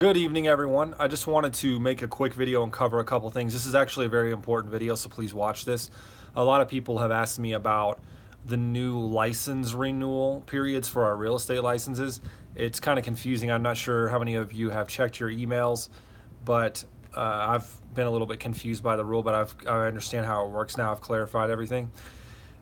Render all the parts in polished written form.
Good evening, everyone. I just wanted to make a quick video and cover a couple things. This is actually a very important video, so please watch this. A lot of people have asked me about the new license renewal periods for our real estate licenses. It's kind of confusing. I'm not sure how many of you have checked your emails, but I've been a little bit confused by the rule, but I understand how it works now. I've clarified everything.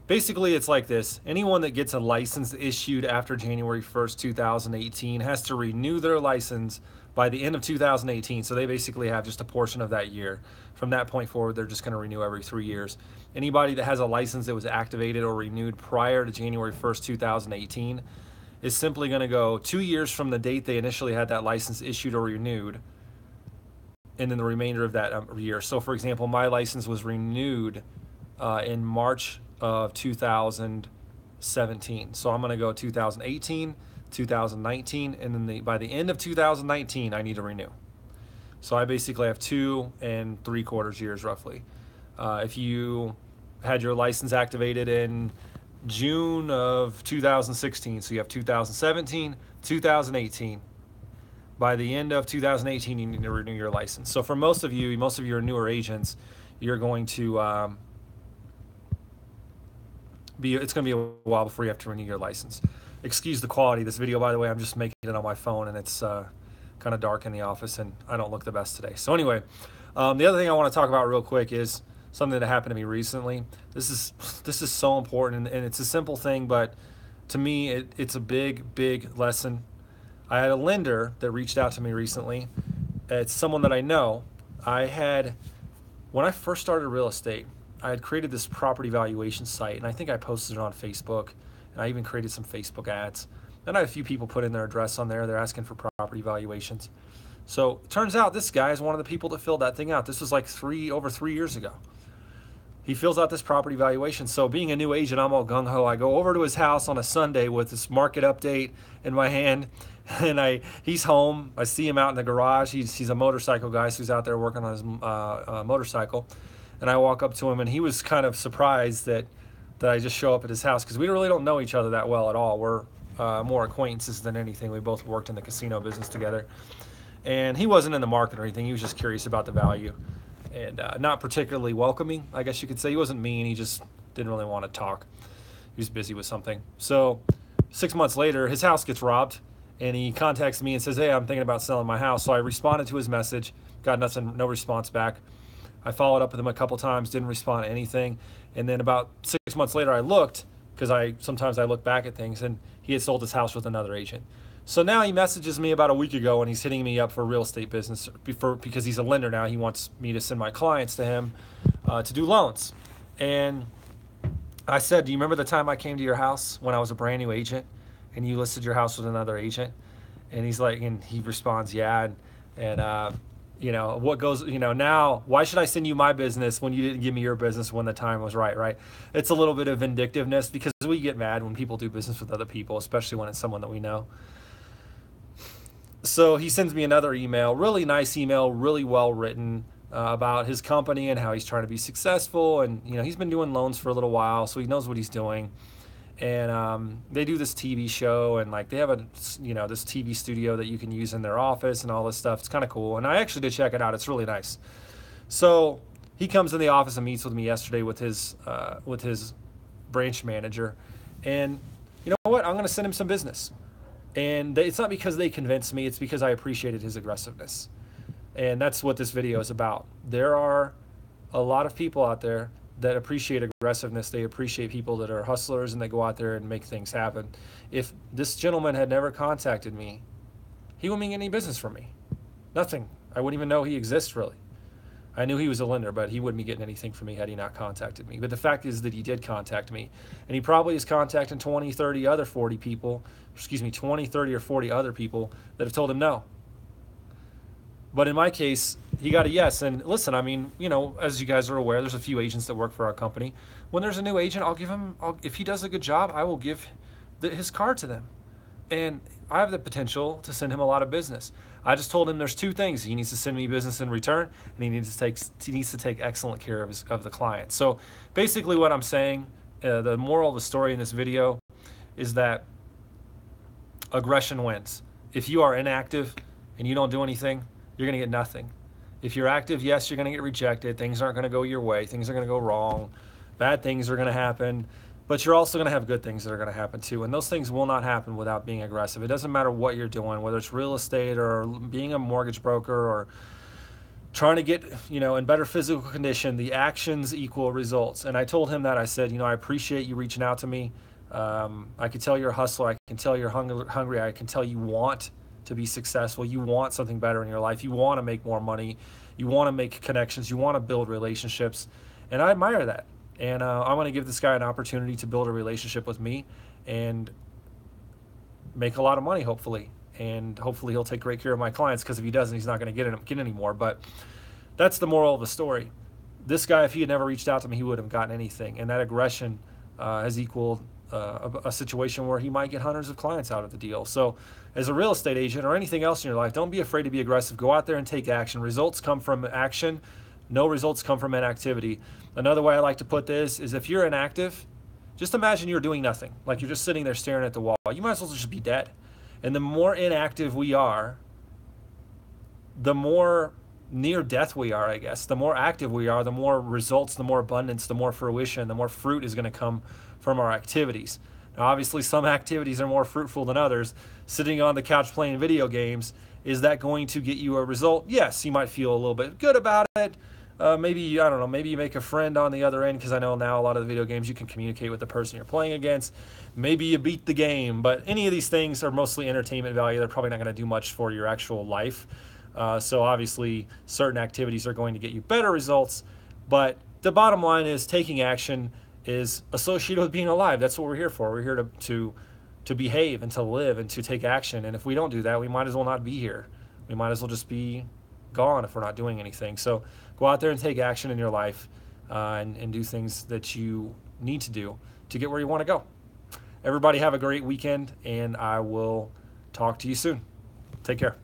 Basically, it's like this. Anyone that gets a license issued after January 1st, 2018 has to renew their license by the end of 2018. So they basically have just a portion of that year. From that point forward, they're just going to renew every 3 years. Anybody that has a license that was activated or renewed prior to January 1st, 2018 is simply going to go 2 years from the date they initially had that license issued or renewed, and then the remainder of that year. So for example, my license was renewed in March of 2017. So I'm going to go 2018, 2019, and then by the end of 2019, I need to renew. So I basically have 2 3/4 years roughly. If you had your license activated in June of 2016, so you have 2017, 2018. By the end of 2018, you need to renew your license. So for most of you are newer agents, you're going to it's going to be a while before you have to renew your license. Excuse the quality of this video, by the way. I'm just making it on my phone, and it's kind of dark in the office, and I don't look the best today. So anyway, the other thing I want to talk about real quick is something that happened to me recently. This is so important, and it's a simple thing, but to me, it's a big lesson. I had a lender that reached out to me recently. It's someone that I know. When I first started real estate, I had created this property valuation site, and I think I posted it on Facebook, and I even created some Facebook ads. Then I had a few people put in their address on there. They're asking for property valuations. So it turns out this guy is one of the people that filled that thing out. This was like over 3 years ago. He fills out this property valuation. So being a new agent, I'm all gung-ho. I go over to his house on a Sunday with this market update in my hand, and he's home. I see him out in the garage. He's a motorcycle guy, so he's out there working on his motorcycle. And I walk up to him, and he was kind of surprised that I just show up at his house, because we really don't know each other that well at all. We're more acquaintances than anything. We both worked in the casino business together. And he wasn't in the market or anything. He was just curious about the value, and not particularly welcoming, I guess you could say. He wasn't mean. He just didn't really want to talk. He was busy with something. So 6 months later, his house gets robbed, and he contacts me and says, hey, I'm thinking about selling my house. So I responded to his message, got nothing, no response back. I followed up with him a couple times, didn't respond to anything. And then about 6 months later, I looked, because sometimes I look back at things, and he had sold his house with another agent. So now he messages me about a week ago, and he's hitting me up for real estate business because he's a lender now. He wants me to send my clients to him to do loans. And I said, do you remember the time I came to your house when I was a brand new agent, and you listed your house with another agent? And he's like, and he responds, yeah. And you know, what goes, you know, now, why should I send you my business when you didn't give me your business when the time was right, right? It's a little bit of vindictiveness, because we get mad when people do business with other people, especially when it's someone that we know. So he sends me another email, really nice email, really well written, about his company and how he's trying to be successful. And, you know, he's been doing loans for a little while, so he knows what he's doing. And they do this TV show, and like they have this TV studio that you can use in their office and all this stuff. It's kind of cool, and I actually did check it out. It's really nice. So he comes in the office and meets with me yesterday with his branch manager, and you know what? I'm going to send him some business. And it's not because they convinced me, it's because I appreciated his aggressiveness. And that's what this video is about. There are a lot of people out there that appreciate aggressiveness. They appreciate people that are hustlers, and they go out there and make things happen. If this gentleman had never contacted me, he wouldn't get any business from me. Nothing. I wouldn't even know he exists, really. I knew he was a lender, but he wouldn't be getting anything from me had he not contacted me. But the fact is that he did contact me, and he probably is contacting 20, 30 other 40 people, 20, 30, or 40 other people that have told him no. But in my case, he got a yes. And listen, I mean, you know, as you guys are aware, there's a few agents that work for our company. When there's a new agent, if he does a good job, I will give his card to them. And I have the potential to send him a lot of business. I just told him there's two things. He needs to send me business in return, and he needs to take excellent care of the client. So basically what I'm saying, the moral of the story in this video is that aggression wins. If you are inactive, and you don't do anything, you're going to get nothing. If you're active, yes, you're going to get rejected. Things aren't going to go your way. Things are going to go wrong. Bad things are going to happen. But you're also going to have good things that are going to happen too. And those things will not happen without being aggressive. It doesn't matter what you're doing, whether it's real estate or being a mortgage broker or trying to get, in better physical condition. The actions equal results. And I told him that. I said, I appreciate you reaching out to me. I can tell you're a hustler. I can tell you're hungry. I can tell you want to be successful. You want something better in your life. You want to make more money. You want to make connections. You want to build relationships. And I admire that. And I want to give this guy an opportunity to build a relationship with me and make a lot of money, hopefully. And hopefully he'll take great care of my clients, because if he doesn't, he's not going to get any more. But that's the moral of the story. This guy, if he had never reached out to me, he would have gotten anything. And that aggression has equaled a situation where he might get hundreds of clients out of the deal. So as a real estate agent or anything else in your life, don't be afraid to be aggressive. Go out there and take action. Results come from action. No results come from inactivity. Another way I like to put this is, if you're inactive, just imagine you're doing nothing. Like you're just sitting there staring at the wall. You might as well just be dead. And the more inactive we are, the more near death we are, I guess. The more active we are, the more results, the more abundance, the more fruition, the more fruit is going to come from our activities. Now, obviously, some activities are more fruitful than others. Sitting on the couch playing video games, is that going to get you a result? Yes, you might feel a little bit good about it. Maybe, I don't know, maybe you make a friend on the other end, because I know now a lot of the video games you can communicate with the person you're playing against. Maybe you beat the game, but any of these things are mostly entertainment value. They're probably not going to do much for your actual life. So obviously, certain activities are going to get you better results, but the bottom line is taking action is associated with being alive. That's what we're here for. We're here to behave and to live and to take action. And if we don't do that, we might as well not be here. We might as well just be gone if we're not doing anything. So go out there and take action in your life and do things that you need to do to get where you want to go. Everybody have a great weekend, and I will talk to you soon. Take care.